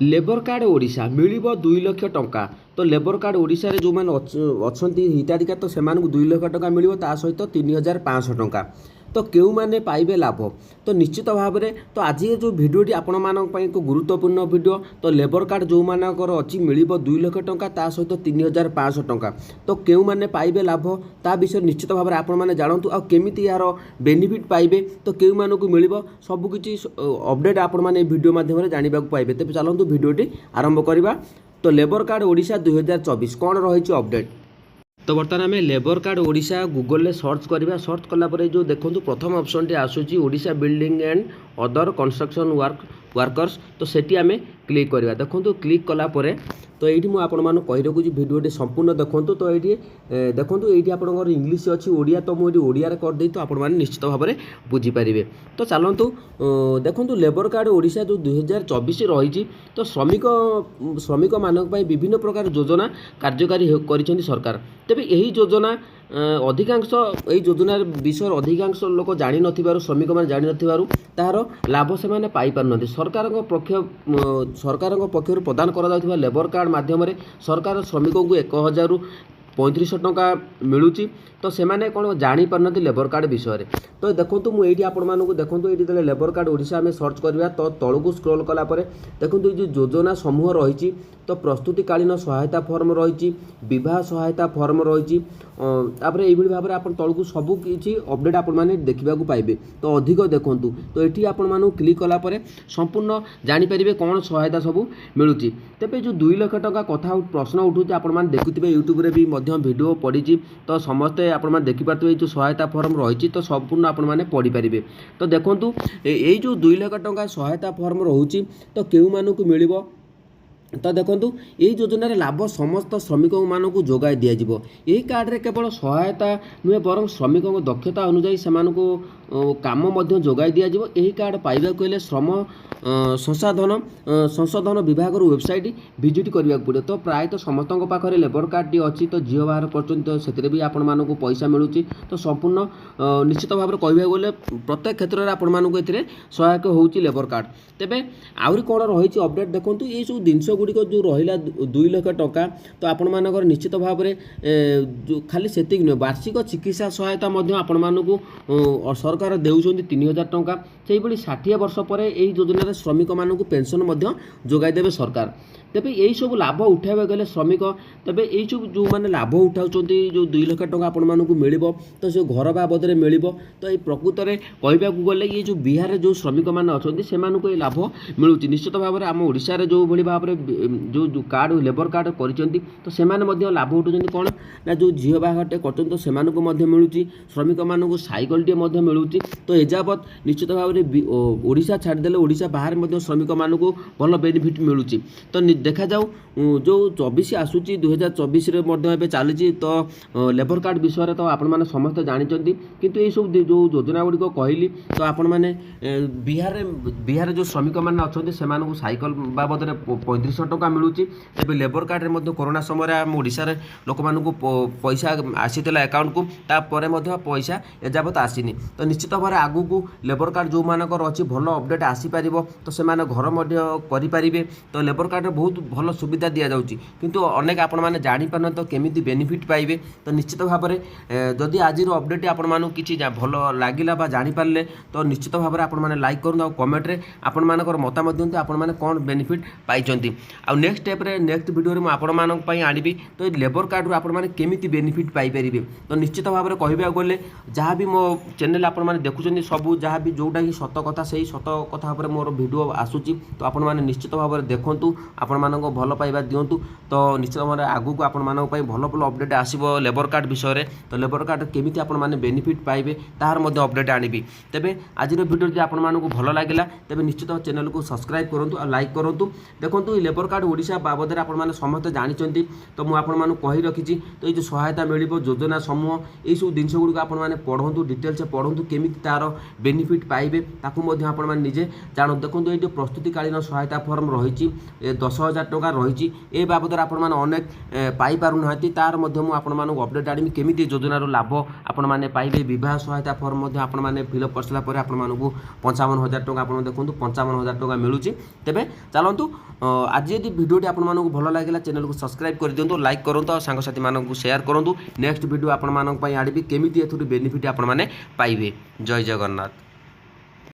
Labour card Odisha मिलिबो 2 lakh टंका। तो labour card Odisha रे जो माने अछंती हिताधिकारी तो सेमानकु 2 लाख टंका मिलिबो ता सहित 3500 टंका। तो केउ माने पाइबे लाभ। तो निश्चित भाव में तो आज ये जो भिडियोटी आपण मानक पई एक गुरुत्वपूर्ण वीडियो। तो लेबर कार्ड जो मानकर अछि मिलिबो 2 लाख टंका ता सहित 3500 टंका। तो केउ माने पाइबे लाभ ता विषय निश्चित भाव में आपण माने जानतु आ केमिति यार बेनिफिट पाइबे तो केउ मानकु मिलिबो सब किछि अपडेट आपण माने वीडियो माध्यम रे जानिबा को पाइबे। तेबे चलंतु वीडियोटी आरंभ करबा। तो लेबर कार्ड ओडिशा 2024 कौन रही अपडेट। तो बर्तमान आम लेबर कार्ड ओडिशा गूगल में सर्च करवा। सर्च कलापर जो देखो प्रथम ऑप्शन टी आसूची Odisha building and other construction workers. तो सेठी आम क्लिक करवा। देखो क्लिक कलापर तो ये मुझे आपण कही रखुची भिडियोटी संपूर्ण देखूँ। तो ये देखो ये आपंकर इंग्लीश अच्छी ओडिया तो मुझे ओडिया करदे तो आपण निश्चित भाव में बुझीपारे। तो चलतु देखो लेबर कार्ड ओडिशा जो 2024 रही। तो श्रमिक मानक विभिन्न प्रकार योजना कार्यकारी कर सरकार। तेबे यही योजना अधिकांश यही योजनार विषय अधिकांश लोक जानी नथिबारु श्रमिक मान जानी नथिबारु तार लाभ से माने पाई पारनथि। सरकार पक्षर प्रदान करा जाउथिबा लेबर कार्ड माध्यम रे सरकार श्रमिकों को 1000 रु 3500 टंका मिलूची। तो सेमाने कौन जानी पारनथि लेबर कार्ड विषय में। तो देखो मुझे आपण मानक देखो ये लेबर कार्ड ओडिशा में सर्च करवा। तो तलू स्क्रॉल कलापर देखो ये जो योजना समूह रही। तो प्रस्तुतिकालीन सहायता फॉर्म रही, विवाह सहायता फॉर्म रही। तापर ये भाव में आप तलू सबू किसी अपडेट आपने देखा पाइबे। तो अधिक देखूँ तो ये आपण क्लिक कलापर संपूर्ण जानीपर कौन सहायता सब मिलूँ। तेज जो 2 लाख टंका कथा प्रश्न उठूँ आपने देखुए यूट्यूब रे भी वीडियो पड़ी। तो समस्ते आपने देखिपे जो सहायता फॉर्म रही। तो संपूर्ण आपने पढ़ी पारे। तो देखूँ यही जो 2 लाख टंका सहायता फॉर्म रोचे तो केउ मानकु मिलिबो। तो देखो यही योजन लाभ समस्त श्रमिक मानक जोगाई दिज्व। यही कार्ड रे केवल सहायता नुहे बर श्रमिकों दक्षता अनुजाई से काम जोगाई दिज्व। यही कार्ड पाइबा हेले श्रम संशोधन विभाग वेबसाइट विजिट करने पड़े। तो प्रायतः समस्त पाखे लेबर कार्ड टी अच्छी। तो झील बाहर कर भी आपण मानक पैसा मिलूँ। तो संपूर्ण निश्चित भाव में कह गले प्रत्येक क्षेत्र में आपण मानक ए सहायक हो लेबर कार्ड। तेबे आहरी कौन रही अपडेट देखो ये सब जिनस गुड़िक जो रहा 2 लाख टंका। तो आपण मानकर निश्चित भाव में जो खाली से नुहे वार्षिक चिकित्सा सहायता आपण मानक सरकार देउछन्ति 3000 टंका। से 60 वर्ष पर यही योजन श्रमिक मानक पेंशन जोगाई देवे सरकार। तेबे यही सब लाभ उठाइबा गले श्रमिक तेबे यही सब जो मैंने लाभ उठाउछन्ति जो 2 लाख टंका आपण मानक मिलिबो। तो से घर बाबद में मिलिबो। तो ये प्रकृत में कहबा गले ये जो बिहार जो श्रमिक मैंने अच्छे से लाभ मिलूँ। निश्चित भाव में आम ओडिशा जो भली भाव में जो कार्ड लेबर कार्ड करिसेंति तो सेमाने लाभ उठाउछन्ति कौन ना जो झील बाहाटे करछन्ति तो सेमानकु मिलूँ। श्रमिक मानक साइकल टे मिलूँ। तो एजावत निश्चित भाव में ओडिशा छाड़देले ओडिशा बाहर श्रमिक मानक भल बेनिफिट मिलूँ। तो देखा जाऊ जो 24 आसूची 2024 रे चली। तो लेबर कार्ड विषय तो आपण मैंने समस्त जानते। किंतु ये सब जो योजना गुड़िक कहली तो आपण मैंने बिहार जो श्रमिक मैंने अच्छा से साइकल बाबद में 3500 टंका मिलूँ। तेज लेबर कार्ड में कोरोना समय आम ओडिशा लोक मानक पैसा आसीला अकाउंट को तापर पैसा एजावत आसीनी। तो निश्चित भाव में आगू लेबर कार्ड जो मानकर अच्छी भल अपडेट आसीपर। तो से घर करें। तो लेबर कार्ड बहुत भल सुविधा दि जाऊँगी। किंतु अनेक आपण मैंने जापार तो केमी बेनिफिट पाइबे। तो निश्चित भाव में जदि आज अपडेट आपण किसी भल लगे जापारे तो निश्चित भाव में आपण मैंने लाइक करूँ कमेंट रे आपण मानकर मतामत दिंतु आपण मैंने कौन बेनिफिट पाई। आ नेक्स्ट स्टेप रे नेक्स्ट वीडियो में आपण मानक आनिबी। तो ये लेबर कार्ड आपण मैंने केमी बेनिफिट पाइपर। तो निश्चित भाव में कहबा गले जहाँ भी मो चैनल आपण मैंने देखुं सबू जहाँ भी जोटा कि सत कथा से सत कथा पर मोर वीडियो आसूची। तो आपण मैंने निश्चित भाव में देखूँ आपण मानक भल पाइबा दिंतु। तो निश्चित भाव में आगू को आपण मानक भल भल अपडेट आसो लेबर कार्ड विषय में। तो लेबर कार्ड केमी आपण मैंने बेनिफिट पाइबे तार अपडेट आनिबी। तेबे आज वीडियो जो आपण मानक भल लगे तेबे निश्चित चैनल को सब्सक्राइब करूँ और लाइक करूँ। देखो ये लेबर कार्ड ओडिशा बाबद में आपण समस्त जानते। तो मुझे आपण मानक कही रखी। तो ये जो सहायता मिलिबो योजना समूह ये सब जिनस गुड़िक आपण मैंने पढ़ु डिटेल्स पढ़ु केमी तार बेनिफिट पाइबे ताकू आपण मैंने निजे जान। देखो ये जो प्रस्तुतिकालीन सहायता फॉर्म रही 10,000 टंका रही ए बाबद आपण मैंने अनेक पाइपारू ना तार आपको अपडेट आनी केमी योजनार लाभ आपण मैंने पाइबे। विवाह सहायता फॉर्म आपण मैंने फिलअप कर सारापर आपको 55,000 टंका आप देखो 55,000 टंका मिलूँ। तेबे चलतु आज यदि भिडियोटी आपको भल लगे चैनल को सब्सक्राइब कर दिंतु लाइक करूँ और सांगसाथी मानक शेयर करूँ नेक्स्ट भिडियो आपण आड़बी केमी बेनिफिट आपण मैंने पाइबे। जय जगन्नाथ।